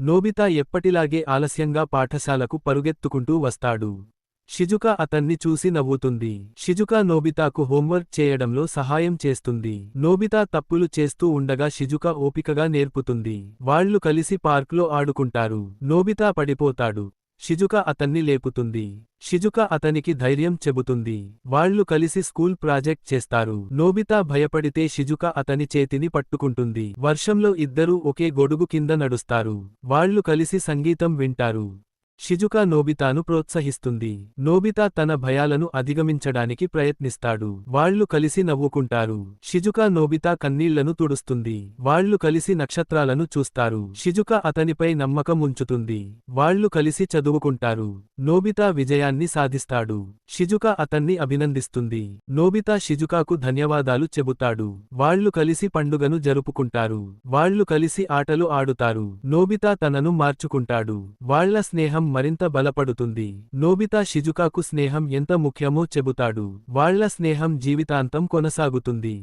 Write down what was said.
Nobita ఎప్పటిలాగే ఆలస్యంగా పాఠశాలకు పరుగెత్తుకుంటూ వస్తాడు. షిజుకా అతన్ని చూసి నవ్వుతుంది. షిజుకా నోబితాకు హోంవర్క్ చేయడంలో సహాయం చేస్తుంది. నోబితా తప్పులు చేస్తూ ఉండగా షిజుకా ఓపికగా నేర్పుతుంది. వాళ్లు కలిసి పార్క్లో ఆడుకుంటారు. నోబితా పడిపోతాడు. షిజుకా అతన్ని లేపుతుంది. షిజుకా అతనికి ధైర్యం చెబుతుంది. వాళ్లు కలిసి స్కూల్ ప్రాజెక్ట్ చేస్తారు. నోబితా భయపడితే షిజుకా అతని చేతిని పట్టుకుంటుంది. వర్షంలో ఇద్దరూ ఒకే గొడుగు కింద నడుస్తారు. వాళ్లు కలిసి సంగీతం వింటారు. షిజుకా నోబితాను ప్రోత్సహిస్తుంది. నోబితా తన భయాలను అధిగమించడానికి ప్రయత్నిస్తాడు. వాళ్లు కలిసి నవ్వుకుంటారు. షిజుకా నోబితా కన్నీళ్లను తుడుస్తుంది. వాళ్లు కలిసి నక్షత్రాలను చూస్తారు. షిజుకా అతనిపై నమ్మకం ఉంచుతుంది. వాళ్లు కలిసి చదువుకుంటారు. నోబితా విజయాన్ని సాధిస్తాడు. షిజుకా అతన్ని అభినందిస్తుంది. నోబితా షిజుకాకు ధన్యవాదాలు చెబుతాడు. వాళ్లు కలిసి పండుగను జరుపుకుంటారు. వాళ్లు కలిసి ఆటలు ఆడుతారు. నోబితా తనను మార్చుకుంటాడు. వాళ్ల స్నేహం మరింత బలపడుతుంది. నోబితా షిజుకాకు స్నేహం ఎంత ముఖ్యమో చెబుతాడు. వాళ్ల స్నేహం జీవితాంతం కొనసాగుతుంది.